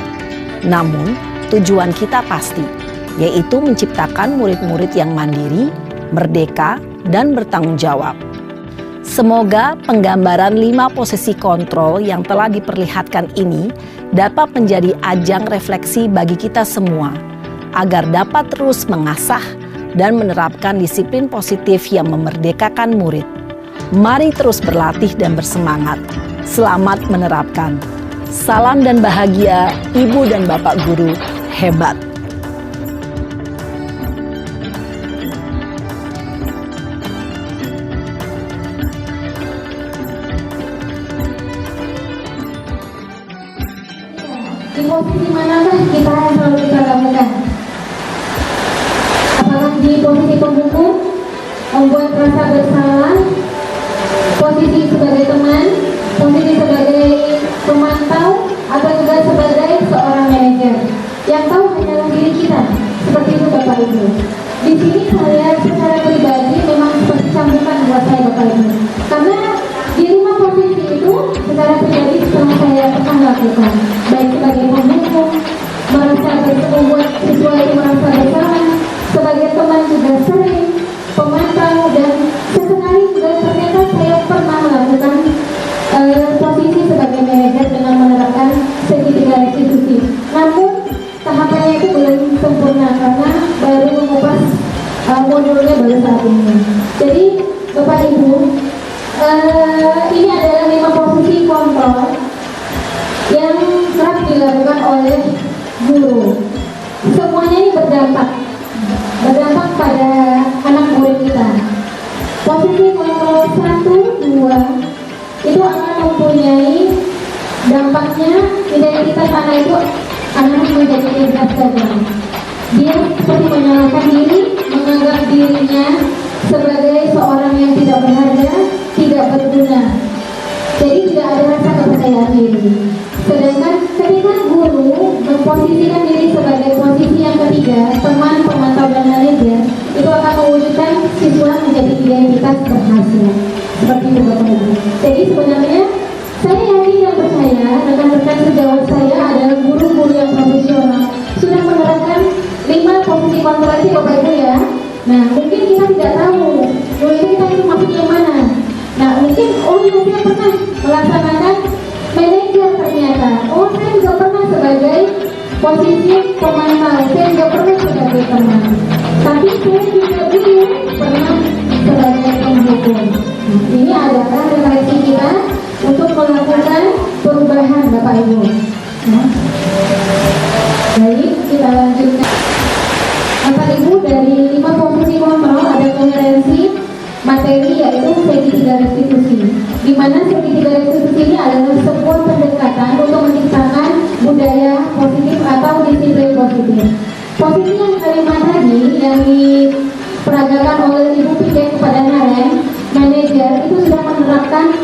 Namun, tujuan kita pasti, yaitu menciptakan murid-murid yang mandiri, merdeka, dan bertanggung jawab. Semoga penggambaran 5 posisi kontrol yang telah diperlihatkan ini dapat menjadi ajang refleksi bagi kita semua, agar dapat terus mengasah dan menerapkan disiplin positif yang memerdekakan murid. Mari terus berlatih dan bersemangat. Selamat menerapkan. Salam dan bahagia, Ibu dan Bapak guru hebat. Di posisi manakah kita yang selalu kita lakukan? Apakah di posisi pembuku, membuat rasa bersalah, posisi sebagai teman, posisi sebagai pemantau, atau juga sebagai seorang manajer? Yang tahu hanyalah diri kita, seperti itu Bapak Ibu. Di sini saya secara pribadi memang seperti cambukan buat saya Bapak Ibu. Karena di 5 posisi itu secara pribadi setelah kontrol yang kerap dilakukan oleh guru. Semuanya ini berdampak pada anak murid kita. Posisi kontrol 1, 2 itu akan mempunyai dampaknya identitas anak itu akan menjadi identitas gagal. Dia seperti menyalahkan diri, menganggap dirinya sebagai seorang yang tidak berharga, tidak berguna. Jadi tidak ada rasa kepercayaan diri. Sedangkan ketika guru memposisikan diri sebagai posisi yang ketiga, teman, pemantau dan manajer, itu akan mewujudkan siswa menjadi identitas berhasil. Seperti itu Bapak Ibu. Jadi sebenarnya saya yakin dan percaya rekan-rekan sejawat saya adalah guru-guru yang profesional sudah menerapkan 5 posisi kontrol itu Bapak Ibu ya. Nah mungkin kita tidak tahu dulu kita itu maksudnya yang mana. Nah mungkin saya pernah melaksanakan manajer ternyata. Saya juga pernah sebagai posisi pemantau, saya juga pernah sebagai teman. Tapi saya juga dulu pernah sebagai penghukum. Ini adalah refleksi kita untuk melakukan perubahan Bapak Ibu. Baik, kita lanjutkan. Bapak Ibu, dari 5 posisi kontrol ada koherensi materi yaitu segitiga restitusi, di mana segitiga restitusi ini adalah sebuah pendekatan untuk menciptakan budaya positif atau disiplin positif. Posisi yang kelima tadi yang diperagakan oleh Ibu Piket kepada Naren, manajer itu sudah menerapkan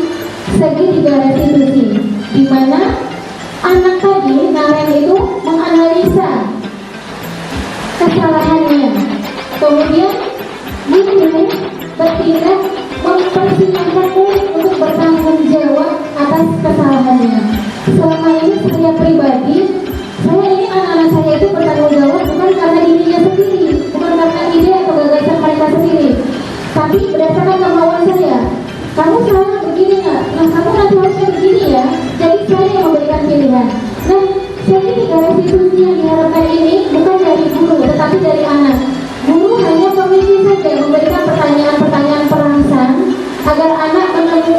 segitiga restitusi, di mana anak tadi Naren itu menganalisa kesalahannya, kemudian guru bertindak mempersilahkan murid untuk bertanggung jawab atas kesalahannya. Selama ini saya pribadi, saya ingin anak-anak saya itu bertanggung jawab bukan karena dirinya sendiri, bukan karena ide atau gagasan mereka sendiri, tapi berdasarkan kemauan saya. Kamu salah begini nggak? Nah kamu nanti harusnya begini ya. Jadi saya yang memberikan pilihan. Nah segitiga restitusi yang diharapkan ini bukan dari guru, tetapi dari anak. Guru hanya pemimpin saja memberikan pertanyaan-pertanyaan perangsang agar anak mengenali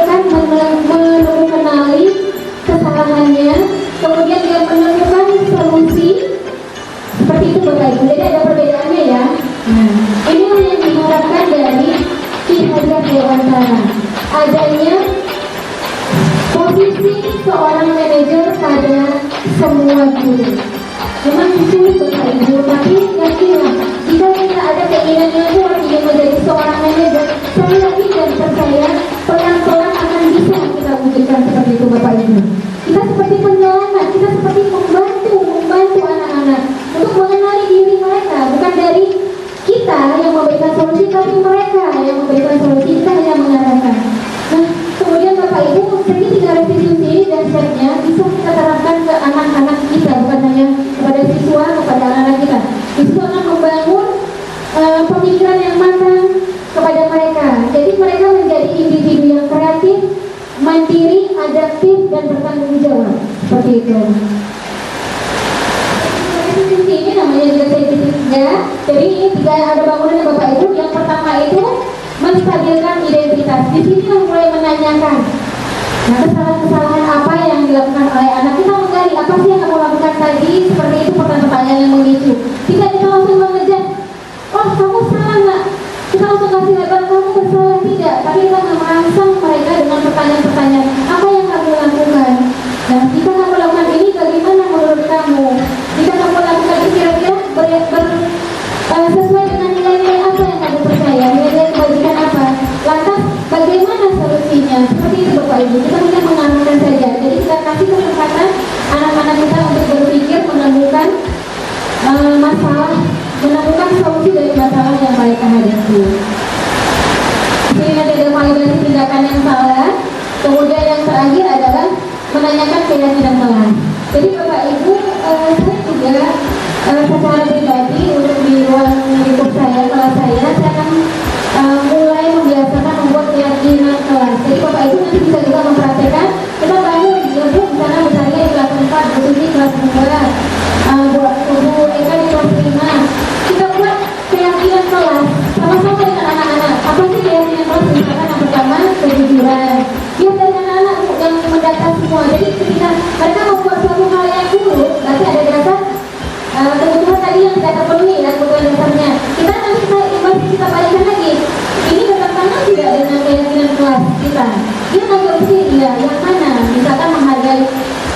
kesalahannya, kemudian dia menemukan solusi. Seperti itu Bapak Ibu. Jadi ada perbedaannya ya. Nah, ini yang diharapkan dari Ki Hajar Dewantara. Adanya posisi seorang manajer pada semua guru. Memang sulit Bapak Ibu, tapi yakinlah jika kita ada keinginan yang kuat ingin menjadi seorang manajer, saya yakin dan percaya pelan-pelan akan bisa kita wujudkan seperti itu Bapak Ibu. Kita seperti penyelamat, kita seperti membantu anak-anak untuk mengenali diri mereka, bukan dari kita yang memberikan solusi, tapi mereka yang memberikan solusi, kita yang mengarahkan. Nah, kemudian Bapak Ibu, segitiga restitusi dan setnya bisa kita terapkan ke anak-anak kita, bukan hanya kepada siswa, kepada anak-anak kita. Itu akan membangun pemikiran yang matang kepada mereka. Jadi mereka menjadi individu yang kreatif, mandiri, adaptif, dan bertanggung jawab. Seperti itu. Restitusi ini namanya juga segitiga. Jadi ini 3 ada bangunan Bapak Ibu. Yang pertama itu menstabilkan identitas. Di sini kita mulai menanyakan, nah kesalahan-kesalahan apa yang dilakukan oleh anak. Kita menggali apa sih yang kamu lakukan tadi. Seperti itu pertanyaan yang memicu. Tidak kita langsung mengejar, oh kamu salah nggak? Kita langsung kasih label kamu bersalah, tidak. Tapi kita merangsang mereka dengan pertanyaan-pertanyaan, apa yang kamu lakukan? Nah jika kamu lakukan ini, bagaimana menurut kamu? Jika kamu lakukan ini kira-kira sesuai dengan nilai-nilai apa yang kamu percaya, nilai-nilai kebajikan apa? Lantas bagaimana solusinya? Seperti itu Bapak Ibu, kita hanya mengarahkan saja. Jadi kita kasih kesempatan anak-anak kita untuk berpikir, menemukan masalah, menemukan solusi dari masalah yang mereka hadapi. Jadi nanti ada validasi tindakan yang salah. Kemudian yang terakhir adalah menanyakan keyakinan kelas. Jadi Bapak Ibu, saya juga secara pribadi untuk di ruang lingkup saya, kelas saya akan mulai membiasakan membuat keyakinan kelas. Jadi Bapak Ibu nanti bisa juga mempraktekkan. Kita bangun ya Bu, misalnya besarnya di kelas 4, Bu Susi kelas 2, Bu Eka di kelas 5. Kita buat keyakinan kelas sama-sama dengan anak-anak. Apa sih keyakinan kelas? Misalkan yang pertama kejujuran. Biar dari anak-anak yang mendata semua. Jadi ketika mereka membuat suatu hal yang buruk, berarti ada dasar kebutuhan tadi yang tidak terpenuhi ya, kebutuhan dasarnya. Kita nanti kita balikkan lagi. Ini bertentangan tidak dengan keyakinan kelas kita. Dia tahu sendiri ya, yang mana? Misalkan menghargai.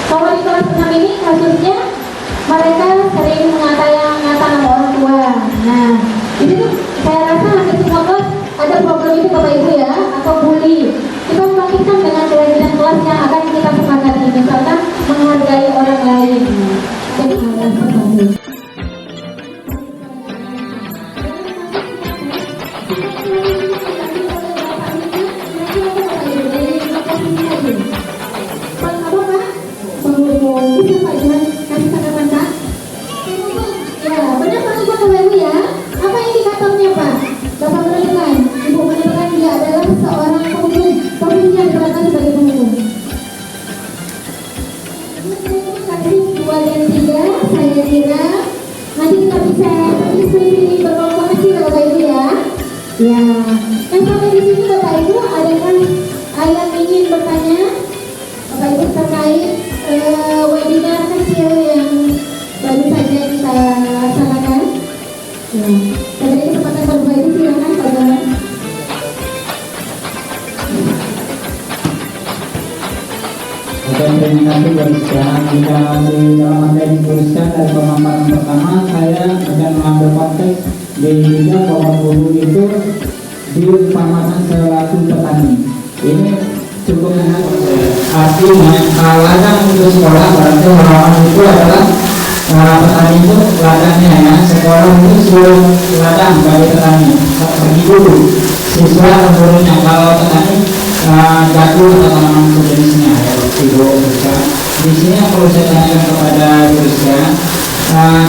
Kalau di kelas 6 ini kasusnya mereka sering ngata nama orang tua. Nah, di situ saya rasa hampir semua kelas ada problem itu Bapak Ibu ya, atau bully. Kita membangkitkan dengan keyakinan kelas yang akan kita sepakati, misalkan menghargai orang lain. Jadi hal seperti itu. Ya, yang sampai di sini Bapak Ibu ada yang ingin bertanya Bapak Ibu terkait webinar kecil yang baru saja kita laksanakan. Ya, pada kesempatan Bapak Ibu silakan Pak Johan. Terima kasih Bariskan. Jika di dalam materi Bariskan dari pemaparan pertama, saya akan mengambil konteks di bidang bahwa guru itu diumpamakan selaku petani. Ini cukup menarik. Artinya ladang untuk sekolah berarti orang itu adalah petani itu ladangnya ya. Sekolah itu seluruh ladang bagi petani. Bagi guru, siswa atau gurunya. Kalau petani gadu atau tanaman sejenisnya ya. Di sini yang perlu saya tanyakan kepada Rizka,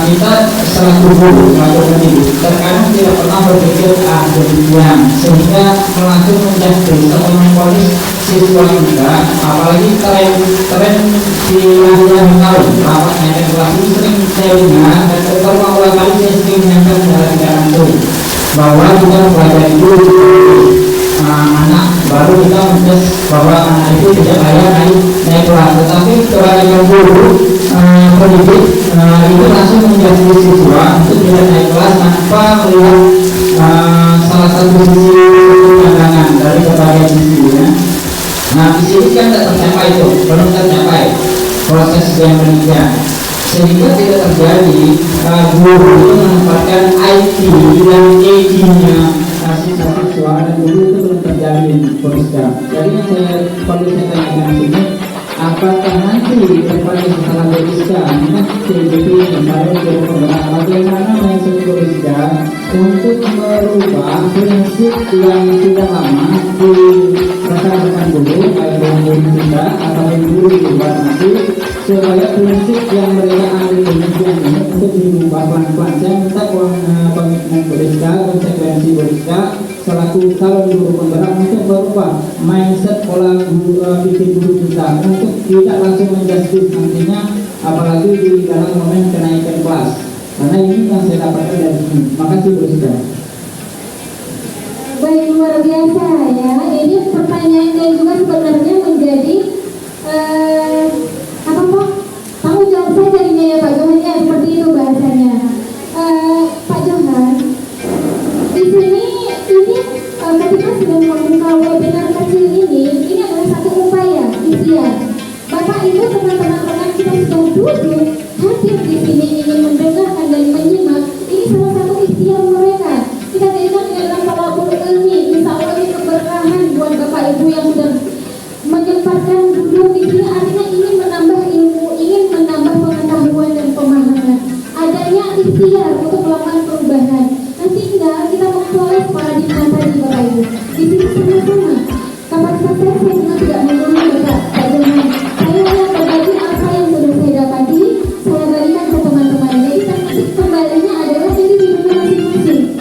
kita selaku guru, selaku pendidik, terkadang tidak pernah berpikir demikian, sehingga langsung menjudge atau memponis siswa kita. Apalagi tren di akhir tahun rapat naikkan kelas ini sering saya dengar, dan berulang kali saya sering menyampaikan secara tidak langsung bahwa kita mempelajari dulu anak, baru kita menjudge bahwa anak itu tidak layak naik kelas. Tetapi kebanyakan guru pendidik itu langsung menjadi siswa untuk tidak naik kelas tanpa melihat salah satu sisi pandangan dari berbagai sisi ya. Nah di sini kan tidak tercapai itu, belum tercapai proses yang demikian, sehingga tidak terjadi guru itu menempatkan IT dan ED-nya siswa dan guru itu belum terjalin Boriska. Jadi yang saya perlu saya tanyakan di sini, apakah nanti kepada setelah Boriska TGP misalnya guru penggerak, bagaimana mensupport Boriska untuk merubah prinsip yang sudah lama dirasakan guru, baik guru kita atau guru di luar nanti, supaya prinsip yang mereka ambil demikian ini untuk diubah pelan-pelan. Saya minta komitmen Boriska, konsekuensi Boriska selaku calon guru penggerak untuk berubah mindset pola pikir guru kita untuk tidak langsung menjudge nantinya, apalagi di dalam momen kenaikan kelas. Karena ini yang saya dapatkan dari sini. Makasih Boriska. Baik, luar biasa ya. Ini pertanyaan yang juga sebenarnya menjadi apa Pak? Tanggung jawab saya jadinya ya Pak Johan ya, seperti itu bahasanya. Pak Johan, di sini ketika sedang membuka webinar kecil ini adalah satu upaya ikhtiar. Bapak Ibu teman-teman kita sudah duduk hadir di sini ingin mendengarkan dan menyimak. Ini salah satu ikhtiar mereka. Kita jadikan dalam talabul ilmi, insya Allah ini keberkahan buat Bapak Ibu yang sudah menyempatkan duduk di sini. Artinya ingin menambah ilmu, ingin menambah pengetahuan dan pemahaman. Adanya ikhtiar untuk melakukan perubahan. Nanti tinggal kita memperoleh paradigma tadi Bapak Ibu. Di sini sama-sama. Kapasitas saya juga tidak menurun Pak Johan. Saya hanya berbagi apa yang sudah saya dapati, saya berikan ke teman-teman. Jadi kembalinya adalah jadi di rumah masing-masing.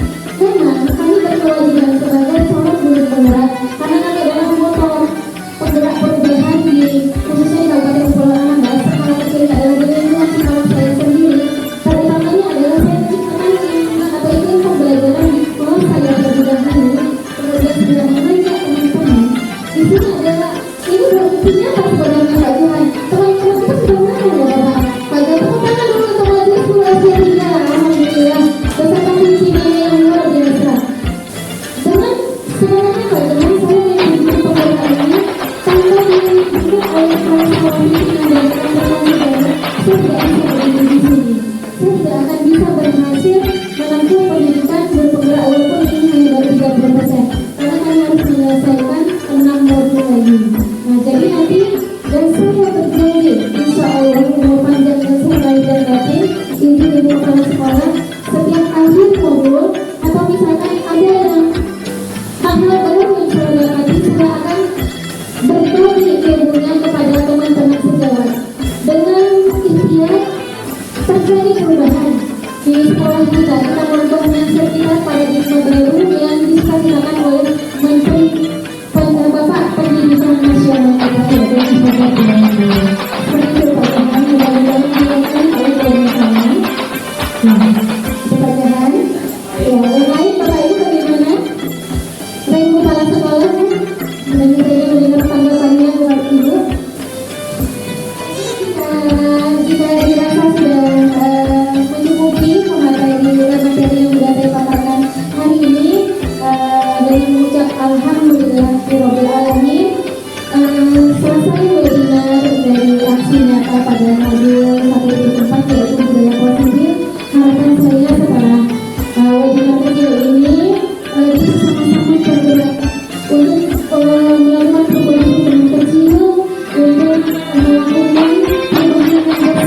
saya tidak bisa berdiri di sini. Saya tidak akan bisa berhasil menempuh pendidikan berpenggerak walaupun ini hanya baru 30%. Karena kami harus menyelesaikan 6 modul lagi. Nah, jadi nanti dan saya berjanji, insya Allah umur panjang dan sehat dan batin, ibu-ibu kepala sekolah, setiap akhir modul atau misalkan ada yang hal-hal baru yang saya dapati, saya akan berbagi ilmunya kepada teman-teman sejawat dengan ikhtiar terjadi perubahan di sekolah kita. Kita membangun sertifikat paradigma baru yang disaksikan oleh Menteri Bapak Pendidikan Nasional kita. Seperti itu Pak Johan, mudah-mudahan dilakukan oleh teman-teman. Pak Johan, ya, yang lain Bapak Ibu bagaimana? Bapak Ibu kepala sekolah, dan saya mendengar tanggapannya Bapak Ibu. Jika dirasa sudah mencukupi materi yang sudah saya paparkan hari ini, dari mengucap alhamdulillahirabbil alamin, selesai webinar dari aksi nyata pada modul 1.4 yaitu budaya positif. Harapan saya setelah webinar kecil ini bisa sama-sama bergerak untuk melakukan perubahan kecil, untuk melakukan perubahan yang besar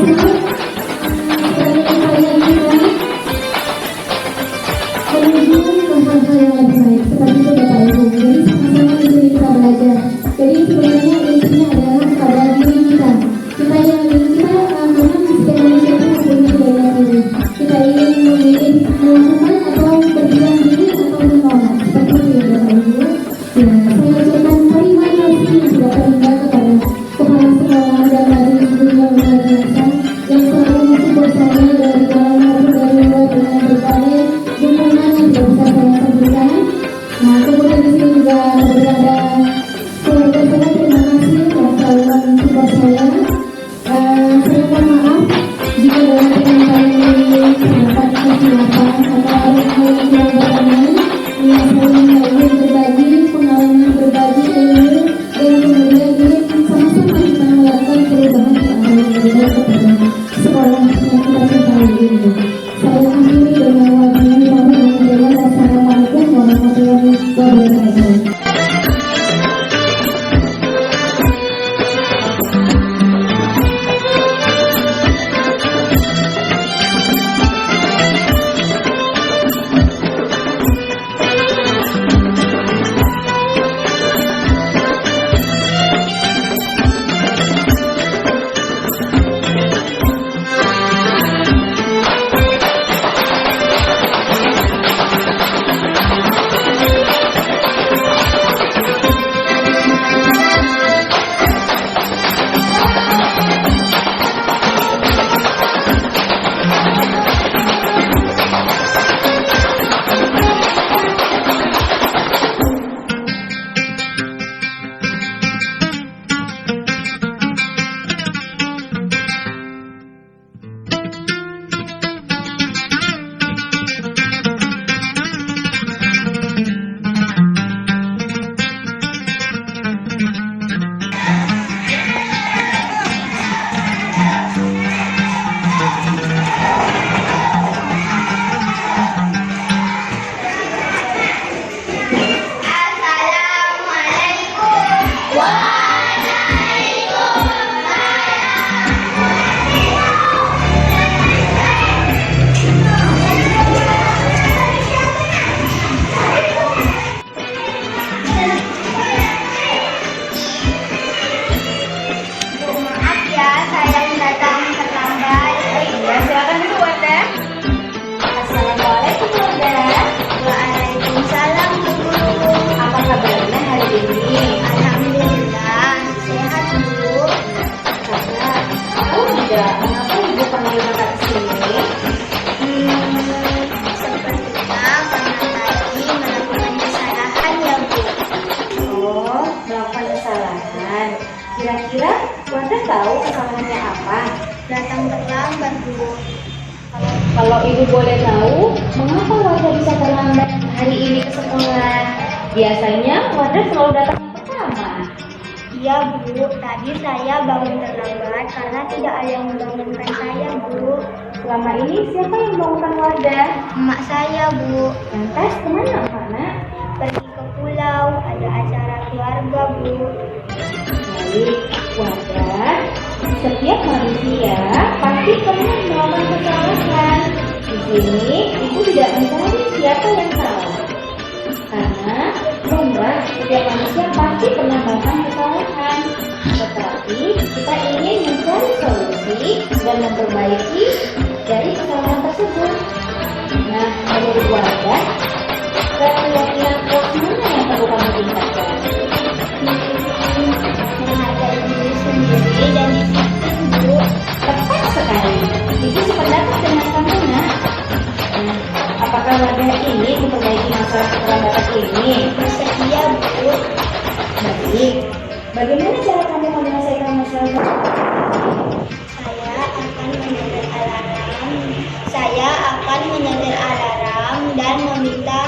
dari kalian kita menuju ke hal-hal yang lebih baik. Seperti itu Bapak Ibu. Jadi sama-sama di sini kita belajar. Jadi sebenarnya intinya adalah pada diri kita. Kita yang memang setiap manusia itu mempunyai daya diri. Kita ingin memilih melakukan atau berdiam diri atau menolak. Seperti itu ya Bapak Ibu. Ya, saya ucapkan terima kasih yang sudah terima kepada kepala sekolah dan dari ibunya luar biasa yang selalu mensupport saya dari dalam maupun dari luar dengan berbagai dukungan yang tidak bisa saya sebutkan. Nah, kemudian di sini juga berada keluarga saya, terima kasih yang selalu mensupport saya. Saya mohon maaf jika dalam penyampaian ini terdapat kesilapan atau hal yang kurang berkenan. Yang saya ingin berbagi pengalaman, berbagi ilmu, dan kemudian ingin sama-sama kita melakukan perubahan yang akan lebih baik kepada sekolah yang kita cintai ini. Saya akhiri dengan wabillahi. Wassalamualaikum warahmatullahi wabarakatuh. Kira-kira Wanda tahu kesalahannya apa? Datang terlambat, Bu. Kalau Ibu boleh tahu, mengapa Wanda bisa terlambat hari ini ke sekolah? Biasanya Wanda selalu datang yang pertama. Iya, Bu. Tadi saya bangun terlambat karena tidak ada yang membangunkan Selama ini siapa yang membangunkan wadah? Emak saya, Bu. Lantas kemana Nak? Pergi ke pulau, ada acara keluarga, Bu. Baik, wadah. Setiap manusia pasti pernah melakukan kesalahan. Di sini ibu tidak mencari siapa yang salah. Karena lumrah setiap manusia pasti pernah melakukan kesalahan. Tetapi kita ingin mencari solusi dan memperbaiki dari kesalahan tersebut. Nah, menurut wadah, keyakinan kelas mana yang perlu kamu tingkatkan? Menghargai diri sendiri dan disiplin, Bu. Tepat sekali. Ibu sependapat dengan kamu, Nak. Nah, apakah wadah ini memperbaiki masalah keterlambatan ini? Bersedia, Bu. Baik. Bagaimana cara kamu menyelesaikan masalah? Saya akan menyalakan alarm dan meminta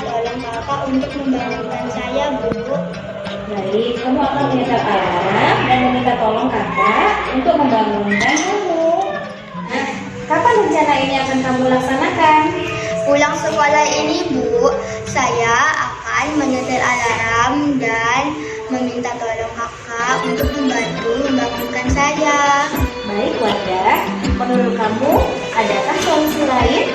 tolong kakak untuk membangunkan saya, Bu. Baik, kamu akan menyalakan alarm dan meminta tolong kakak untuk membangunkan kamu. Nah, kapan rencana ini akan kamu laksanakan? Pulang sekolah ini, Bu, saya akan menyetel alarm dan meminta tolong kakak untuk membantu membangunkan saya. Baik, wadah. Menurut kamu, adakah solusi lain?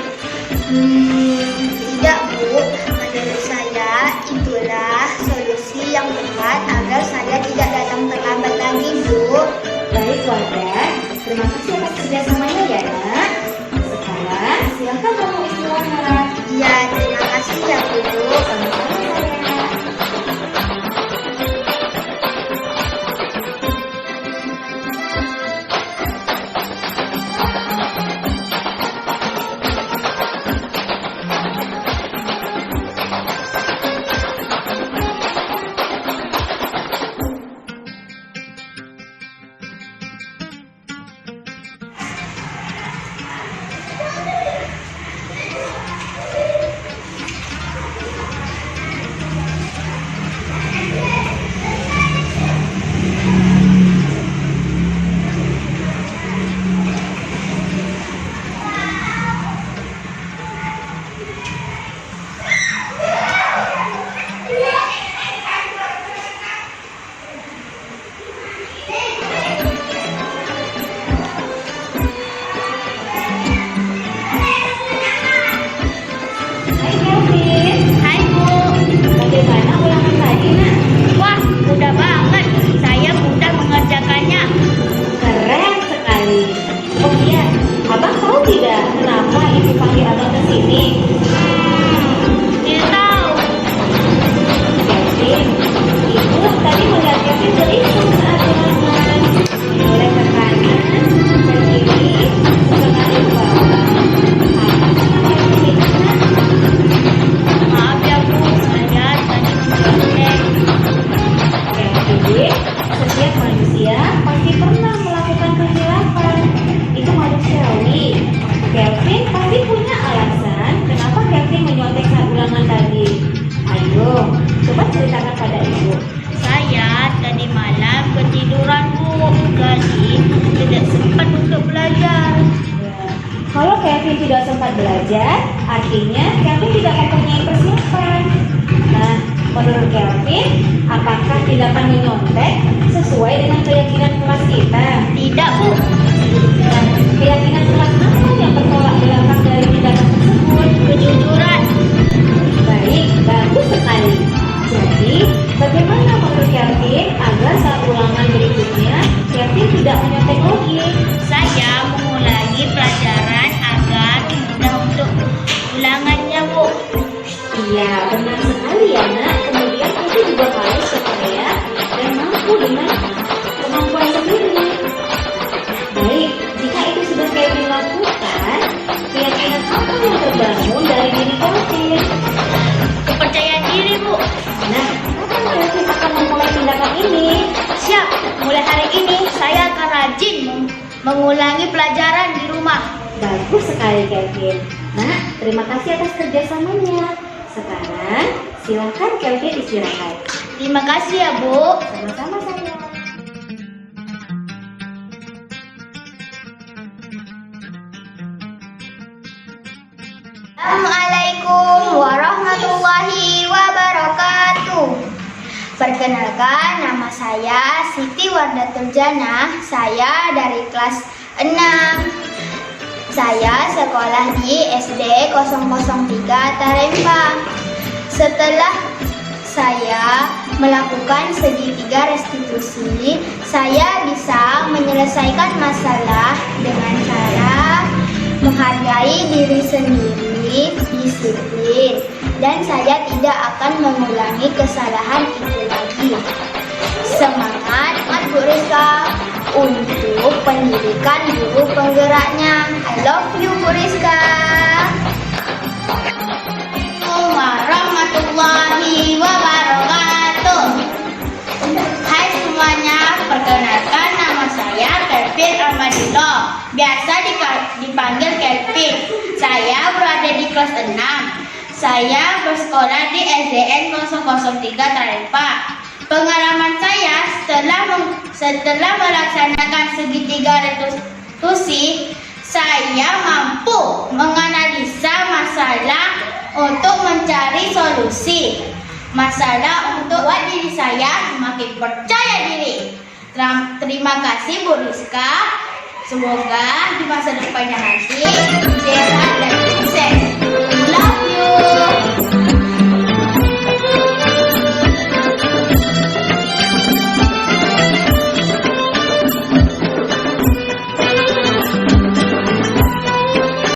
Tidak, Bu. Menurut saya, itulah solusi yang tepat agar saya tidak datang terlambat lagi, Bu. Baik, wadah. Terima kasih atas kerjasamanya ya, Nak. Sekarang, silakan kamu istirahat. Ya, terima kasih ya, Bu. Sama-sama, sayang. Hai, Bu. Bagaimana ulangan tadi, Nak? Wah, mudah banget. Saya mudah mengerjakannya. Keren sekali. Oh iya, Abang tahu tidak kenapa Ibu panggil Abang ke sini? Tidak tahu. Kevin, Ibu tadi melihat Kevin berhitung saat ulangan. Mulai ke kanan, ke kiri, sesekali ke bawah. Apa yang berhitung? Maaf ya, Bu. Saya tadi mencontek. Kevin, setiap manusia pasti pernah melakukan kesilapan. Itu manusiawi. Kevin pasti punya alasan kenapa Kevin menyontek saat ulangan tadi. Ayo, coba ceritakan pada Ibu. Saya tadi malam ketiduran, Bu. Jadi tidak sempat untuk belajar. Ya, kalau Kevin tidak sempat belajar, artinya Kevin tidak mempunyai persiapan. Nah, menurut Kevin, apakah tindakan menyontek sesuai dengan keyakinan kelas kita? Tidak, Bu. Nah, keyakinan kelas apa yang bertolak belakang dari tindakan tersebut? Kejujuran. Baik, bagus sekali. Jadi, bagaimana menurut Kevin agar saat ulangan berikutnya Kevin tidak menyontek lagi? Saya mengulangi pelajaran agar mudah untuk ulangannya, Bu. Iya, benar sekali ya, Nak. Kemudian Kevin juga harus percaya dan mampu dengan kemampuan sendiri. Baik, jika itu sudah Kevin lakukan, keyakinan apa yang terbangun dari diri Kevin? Kepercayaan diri, Bu. Nah, kapan Kevin akan memulai tindakan ini? Siap. Mulai hari ini saya akan rajin mengulangi pelajaran di rumah. Bagus sekali, Kevin. Nah, terima kasih atas kerjasamanya. Sekarang, silakan Kevin istirahat. Terima kasih ya, Bu. Sama-sama, sayang. Assalamualaikum warahmatullahi wabarakatuh. Perkenalkan, nama saya Siti Wardatul Janah. Saya dari kelas 6. Saya sekolah di SD 003 Tarempa. Setelah saya melakukan segitiga restitusi, saya bisa menyelesaikan masalah dengan cara menghargai diri sendiri, disiplin, dan saya tidak akan mengulangi kesalahan itu lagi. Semangat Bu Rizka untuk pendidikan guru penggeraknya. I love you Bu Rizka. Assalamualaikum warahmatullahi wabarakatuh. Hai semuanya, perkenalkan nama saya Kelvin Ahmadillah, biasa dipanggil Kelvin. Saya berada di kelas 6. Saya bersekolah di SDN 003 Tarempa. Pengalaman saya setelah melaksanakan segitiga restitusi, saya mampu menganalisa masalah untuk mencari solusi. Masalah untuk membuat diri saya semakin percaya diri. Terima kasih Bu Rizka. Semoga di masa depannya nanti sehat dan